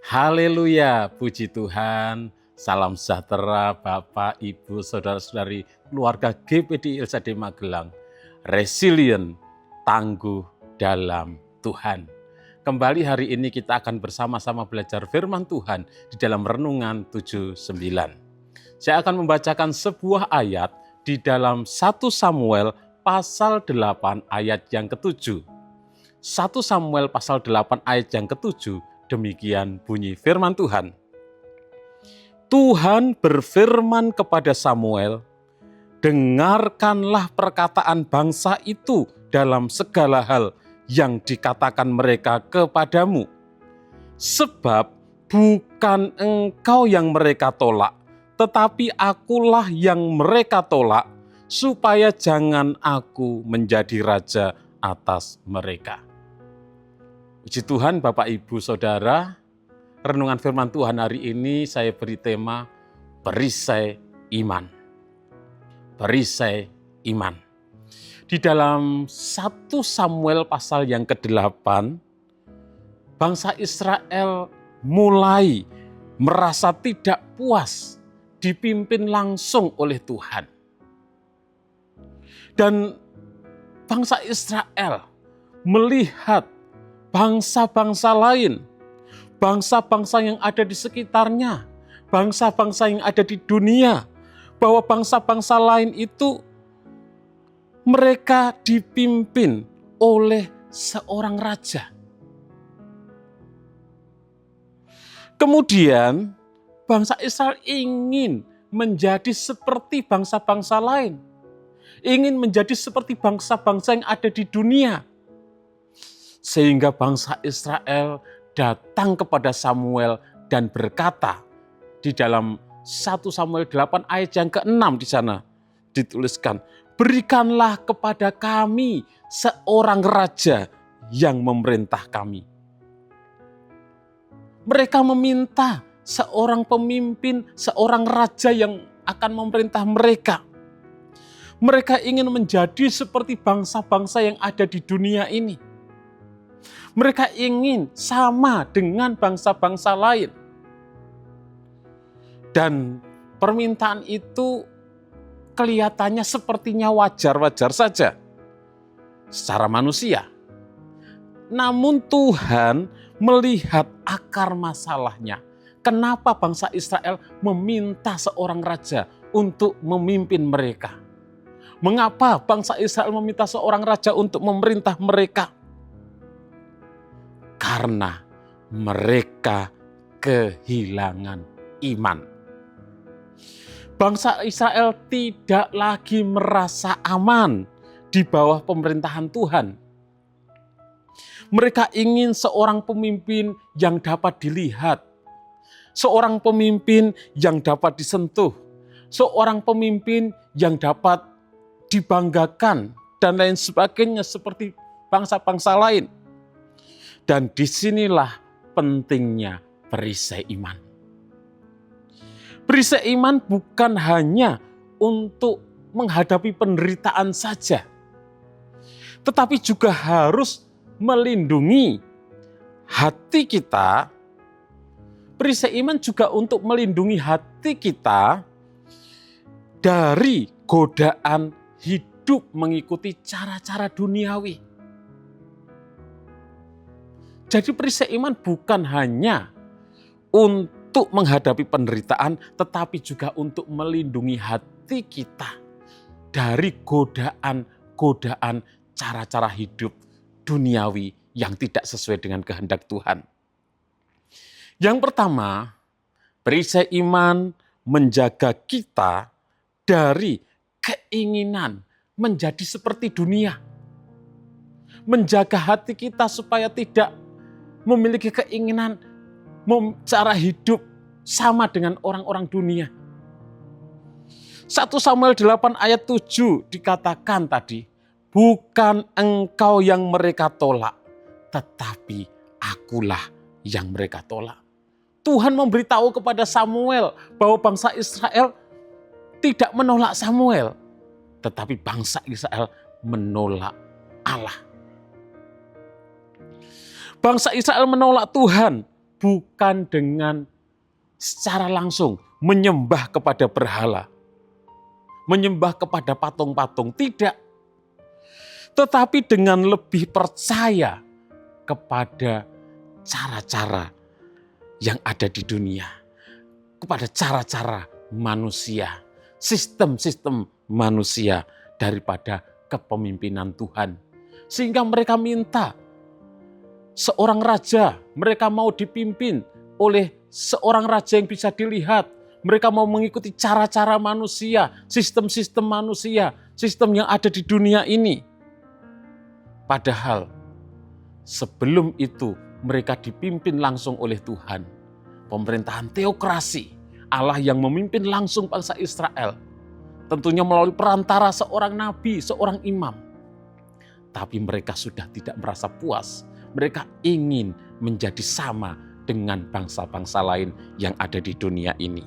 Haleluya, puji Tuhan. Salam sejahtera Bapak, Ibu, Saudara-saudari, keluarga GPD LCD Magelang. Resilient, tangguh dalam Tuhan. Kembali hari ini kita akan bersama-sama belajar firman Tuhan di dalam Renungan 79. Saya akan membacakan sebuah ayat di dalam 1 Samuel pasal 8 ayat yang ke-7. 1 Samuel pasal 8 ayat yang ke-7, demikian bunyi firman Tuhan. Tuhan berfirman kepada Samuel, dengarkanlah perkataan bangsa itu dalam segala hal yang dikatakan mereka kepadamu. Sebab bukan engkau yang mereka tolak, tetapi akulah yang mereka tolak, supaya jangan aku menjadi raja atas mereka. Puji Tuhan Bapak Ibu Saudara, renungan firman Tuhan hari ini saya beri tema perisai iman. Perisai iman. Di dalam 1 Samuel pasal yang ke-8, bangsa Israel mulai merasa tidak puas dipimpin langsung oleh Tuhan. Dan bangsa Israel melihat bangsa-bangsa lain, bangsa-bangsa yang ada di sekitarnya, bangsa-bangsa yang ada di dunia, bahwa bangsa-bangsa lain itu mereka dipimpin oleh seorang raja. Kemudian bangsa Israel ingin menjadi seperti bangsa-bangsa lain, ingin menjadi seperti bangsa-bangsa yang ada di dunia. Sehingga bangsa Israel datang kepada Samuel dan berkata, di dalam 1 Samuel 8 ayat yang ke-6 di sana dituliskan, berikanlah kepada kami seorang raja yang memerintah kami. Mereka meminta seorang pemimpin, seorang raja yang akan memerintah mereka. Mereka ingin menjadi seperti bangsa-bangsa yang ada di dunia ini. Mereka ingin sama dengan bangsa-bangsa lain. Dan permintaan itu kelihatannya sepertinya wajar-wajar saja secara manusia. Namun Tuhan melihat akar masalahnya. Kenapa bangsa Israel meminta seorang raja untuk memimpin mereka? Mengapa bangsa Israel meminta seorang raja untuk memerintah mereka? Karena mereka kehilangan iman. Bangsa Israel tidak lagi merasa aman di bawah pemerintahan Tuhan. Mereka ingin seorang pemimpin yang dapat dilihat, seorang pemimpin yang dapat disentuh, seorang pemimpin yang dapat dibanggakan, dan lain sebagainya seperti bangsa-bangsa lain. Dan disinilah pentingnya perisai iman. Perisai iman bukan hanya untuk menghadapi penderitaan saja, tetapi juga harus melindungi hati kita. Perisai iman juga untuk melindungi hati kita dari godaan hidup mengikuti cara-cara duniawi. Jadi perisai iman bukan hanya untuk menghadapi penderitaan, tetapi juga untuk melindungi hati kita dari godaan-godaan cara-cara hidup duniawi yang tidak sesuai dengan kehendak Tuhan. Yang pertama, perisai iman menjaga kita dari keinginan menjadi seperti dunia. Menjaga hati kita supaya tidak memiliki keinginan cara hidup sama dengan orang-orang dunia. 1 Samuel 8 ayat 7 dikatakan tadi, bukan engkau yang mereka tolak, tetapi akulah yang mereka tolak. Tuhan memberitahu kepada Samuel bahwa bangsa Israel tidak menolak Samuel, tetapi bangsa Israel menolak Allah. Bangsa Israel menolak Tuhan, bukan dengan secara langsung menyembah kepada berhala, menyembah kepada patung-patung, tidak. Tetapi dengan lebih percaya kepada cara-cara yang ada di dunia, kepada cara-cara manusia, sistem-sistem manusia daripada kepemimpinan Tuhan. Sehingga mereka minta seorang raja, mereka mau dipimpin oleh seorang raja yang bisa dilihat. Mereka mau mengikuti cara-cara manusia, sistem-sistem manusia, sistem yang ada di dunia ini. Padahal sebelum itu mereka dipimpin langsung oleh Tuhan. Pemerintahan teokrasi, Allah yang memimpin langsung bangsa Israel. Tentunya melalui perantara seorang nabi, seorang imam. Tapi mereka sudah tidak merasa puas. Mereka ingin menjadi sama dengan bangsa-bangsa lain yang ada di dunia ini.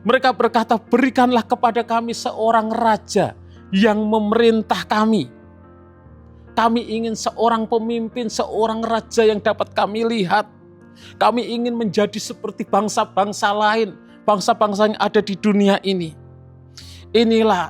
Mereka berkata, berikanlah kepada kami seorang raja yang memerintah kami. Kami ingin seorang pemimpin, seorang raja yang dapat kami lihat. Kami ingin menjadi seperti bangsa-bangsa lain, bangsa-bangsa yang ada di dunia ini. Inilah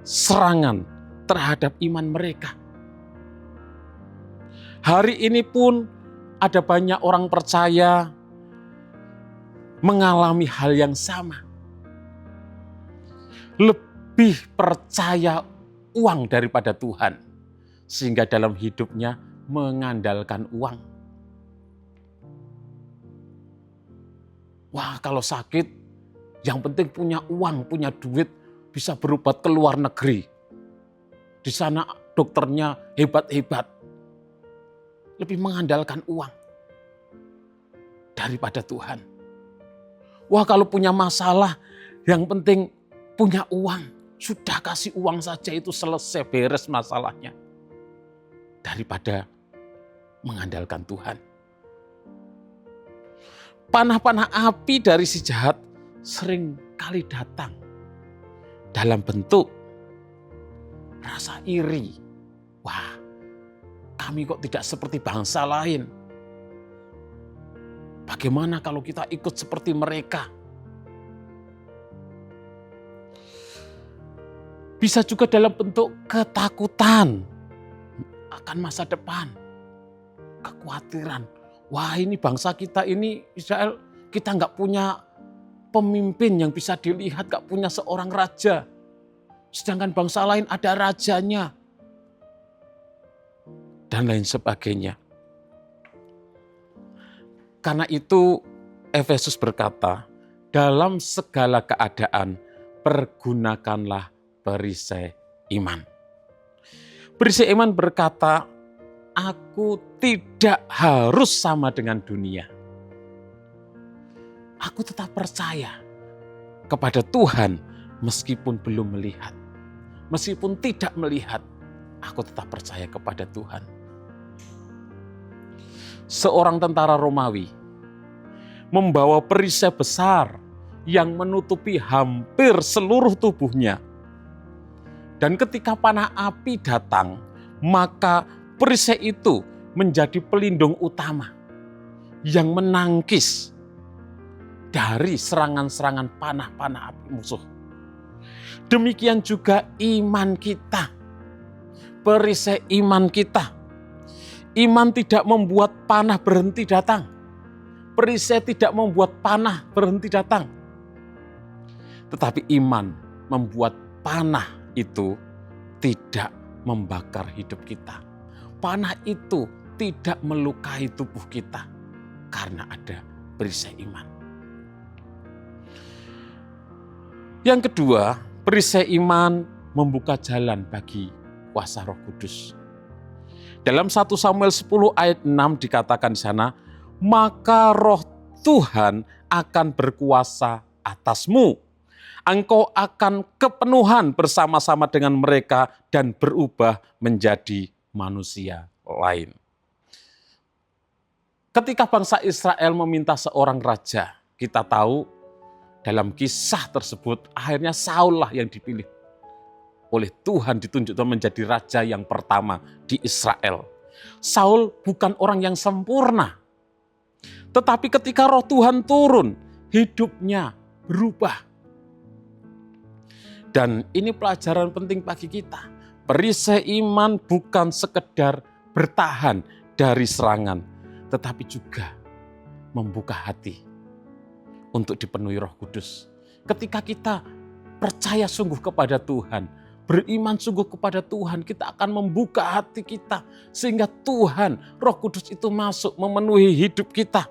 serangan terhadap iman mereka. Hari ini pun ada banyak orang percaya mengalami hal yang sama. Lebih percaya uang daripada Tuhan. Sehingga dalam hidupnya mengandalkan uang. Wah, kalau sakit, yang penting punya uang, punya duit, bisa berobat ke luar negeri. Di sana dokternya hebat-hebat. Lebih mengandalkan uang daripada Tuhan. Wah, kalau punya masalah, yang penting punya uang. Sudah kasih uang saja itu selesai, beres masalahnya. Daripada mengandalkan Tuhan. Panah-panah api dari si jahat sering kali datang dalam bentuk rasa iri. Wah, kami kok tidak seperti bangsa lain. Bagaimana kalau kita ikut seperti mereka? Bisa juga dalam bentuk ketakutan akan masa depan. Kekhawatiran. Wah, ini bangsa kita ini Israel, kita nggak punya pemimpin yang bisa dilihat, nggak punya seorang raja. Sedangkan bangsa lain ada rajanya. Dan lain sebagainya. Karena itu Efesus berkata, dalam segala keadaan pergunakanlah perisai iman. Perisai iman berkata, aku tidak harus sama dengan dunia. Aku tetap percaya kepada Tuhan meskipun belum melihat. Meskipun tidak melihat, aku tetap percaya kepada Tuhan. Seorang tentara Romawi membawa perisai besar yang menutupi hampir seluruh tubuhnya. Dan ketika panah api datang, maka perisai itu menjadi pelindung utama yang menangkis dari serangan-serangan panah-panah api musuh. Demikian juga iman kita, perisai iman kita. Iman tidak membuat panah berhenti datang. Perisai tidak membuat panah berhenti datang. Tetapi iman membuat panah itu tidak membakar hidup kita. Panah itu tidak melukai tubuh kita karena ada perisai iman. Yang kedua, perisai iman membuka jalan bagi kuasa Roh Kudus. Dalam 1 Samuel 10 ayat 6 dikatakan di sana, maka Roh Tuhan akan berkuasa atasmu. Engkau akan kepenuhan bersama-sama dengan mereka dan berubah menjadi manusia lain. Ketika bangsa Israel meminta seorang raja, kita tahu dalam kisah tersebut akhirnya Saul lah yang dipilih oleh Tuhan, ditunjukkan menjadi raja yang pertama di Israel. Saul bukan orang yang sempurna. Tetapi ketika roh Tuhan turun, hidupnya berubah. Dan ini pelajaran penting bagi kita. Perisai iman bukan sekedar bertahan dari serangan, tetapi juga membuka hati untuk dipenuhi Roh Kudus. Ketika kita percaya sungguh kepada Tuhan, beriman sungguh kepada Tuhan, kita akan membuka hati kita sehingga Tuhan, Roh Kudus itu masuk memenuhi hidup kita.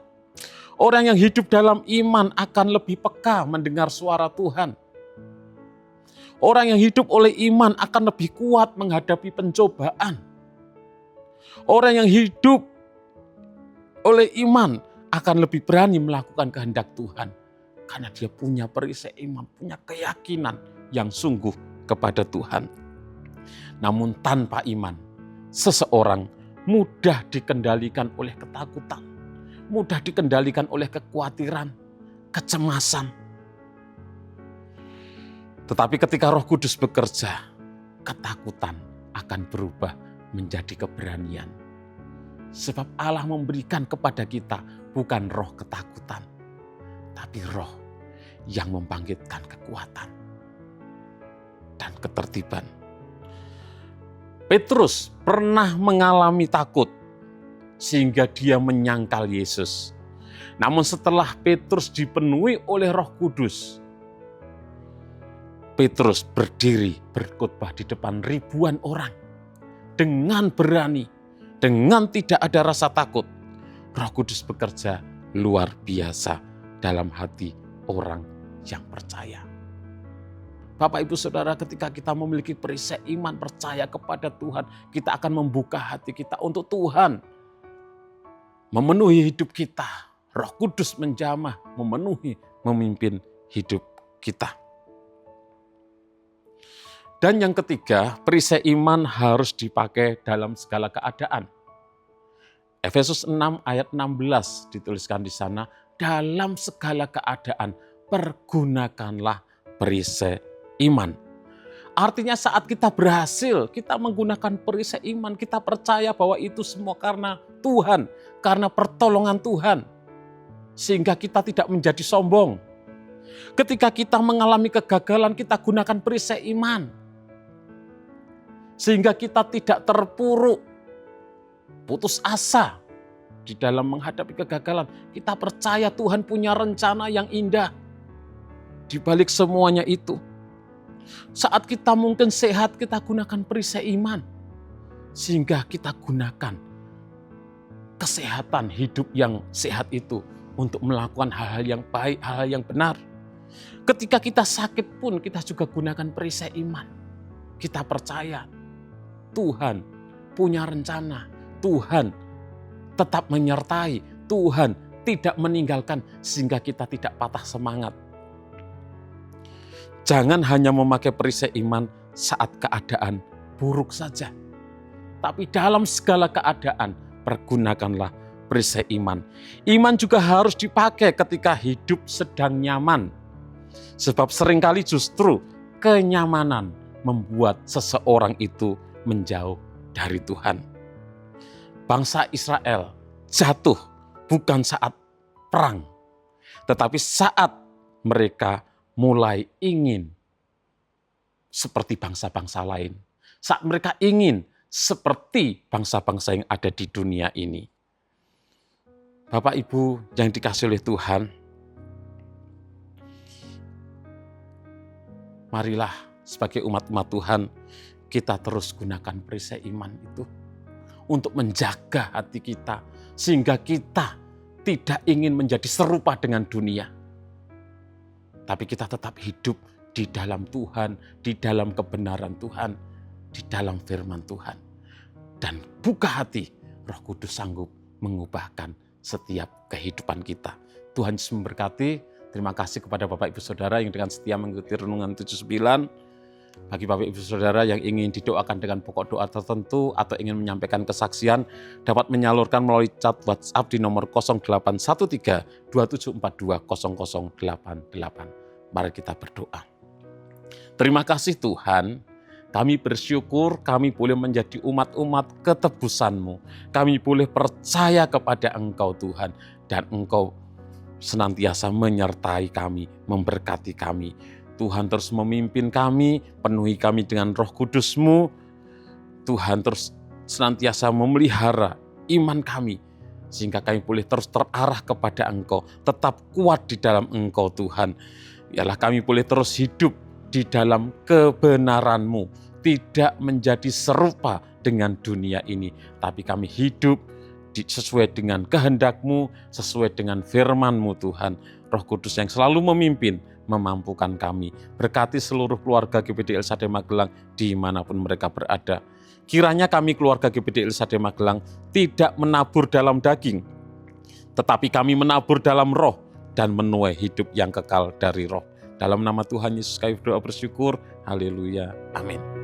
Orang yang hidup dalam iman akan lebih peka mendengar suara Tuhan. Orang yang hidup oleh iman akan lebih kuat menghadapi pencobaan. Orang yang hidup oleh iman akan lebih berani melakukan kehendak Tuhan. Karena dia punya perisai iman, punya keyakinan yang sungguh kepada Tuhan. Namun tanpa iman, seseorang mudah dikendalikan oleh ketakutan, mudah dikendalikan oleh kekhawatiran, kecemasan. Tetapi ketika Roh Kudus bekerja, ketakutan akan berubah menjadi keberanian. Sebab Allah memberikan kepada kita bukan roh ketakutan, tapi roh yang membangkitkan kekuatan dan ketertiban. Petrus pernah mengalami takut sehingga dia menyangkal Yesus. Namun setelah Petrus dipenuhi oleh Roh Kudus, Petrus berdiri berkhotbah di depan ribuan orang dengan berani, dengan tidak ada rasa takut. Roh Kudus bekerja luar biasa dalam hati orang yang percaya. Bapak, Ibu, Saudara, ketika kita memiliki perisai iman, percaya kepada Tuhan, kita akan membuka hati kita untuk Tuhan memenuhi hidup kita. Roh Kudus menjamah, memenuhi, memimpin hidup kita. Dan yang ketiga, perisai iman harus dipakai dalam segala keadaan. Efesus 6 ayat 16 dituliskan di sana, dalam segala keadaan pergunakanlah perisai iman. Artinya saat kita berhasil, kita menggunakan perisai iman, kita percaya bahwa itu semua karena Tuhan, karena pertolongan Tuhan. Sehingga kita tidak menjadi sombong. Ketika kita mengalami kegagalan, kita gunakan perisai iman. Sehingga kita tidak terpuruk, putus asa di dalam menghadapi kegagalan. Kita percaya Tuhan punya rencana yang indah di balik semuanya itu. Saat kita mungkin sehat, kita gunakan perisai iman. Sehingga kita gunakan kesehatan hidup yang sehat itu untuk melakukan hal-hal yang baik, hal-hal yang benar. Ketika kita sakit pun kita juga gunakan perisai iman. Kita percaya Tuhan punya rencana, Tuhan tetap menyertai, Tuhan tidak meninggalkan sehingga kita tidak patah semangat. Jangan hanya memakai perisai iman saat keadaan buruk saja. Tapi dalam segala keadaan pergunakanlah perisai iman. Iman juga harus dipakai ketika hidup sedang nyaman. Sebab seringkali justru kenyamanan membuat seseorang itu menjauh dari Tuhan. Bangsa Israel jatuh bukan saat perang, tetapi saat mereka mulai ingin seperti bangsa-bangsa lain. Saat mereka ingin seperti bangsa-bangsa yang ada di dunia ini. Bapak Ibu yang dikasihi oleh Tuhan, marilah sebagai umat-umat Tuhan, kita terus gunakan perisai iman itu untuk menjaga hati kita sehingga kita tidak ingin menjadi serupa dengan dunia. Tapi kita tetap hidup di dalam Tuhan, di dalam kebenaran Tuhan, di dalam firman Tuhan. Dan buka hati, Roh Kudus sanggup mengubahkan setiap kehidupan kita. Tuhan Yesus memberkati. Terima kasih kepada Bapak Ibu Saudara yang dengan setia mengikuti Renungan 79. Bagi Bapak Ibu Saudara yang ingin didoakan dengan pokok doa tertentu atau ingin menyampaikan kesaksian, dapat menyalurkan melalui chat WhatsApp di nomor 0813 2742 0088. Mari kita berdoa. Terima kasih Tuhan, Kami bersyukur kami boleh menjadi umat-umat ketebus-Mu. Kami boleh percaya kepada Engkau Tuhan, dan Engkau senantiasa menyertai kami, memberkati kami. Tuhan terus memimpin kami, penuhi kami dengan Roh Kudus-Mu. Tuhan terus senantiasa memelihara iman kami, sehingga kami boleh terus terarah kepada Engkau, tetap kuat di dalam Engkau Tuhan. Yalah kami boleh terus hidup di dalam kebenaran-Mu, tidak menjadi serupa dengan dunia ini, tapi kami hidup sesuai dengan kehendak-Mu, sesuai dengan firman-Mu Tuhan. Roh Kudus yang selalu memimpin, memampukan kami. Berkati seluruh keluarga GPD El Shaddai Magelang dimanapun mereka berada. Kiranya kami keluarga GPD El Shaddai Magelang tidak menabur dalam daging, tetapi kami menabur dalam roh dan menuai hidup yang kekal dari roh. Dalam nama Tuhan Yesus kami berdoa bersyukur. Haleluya. Amin.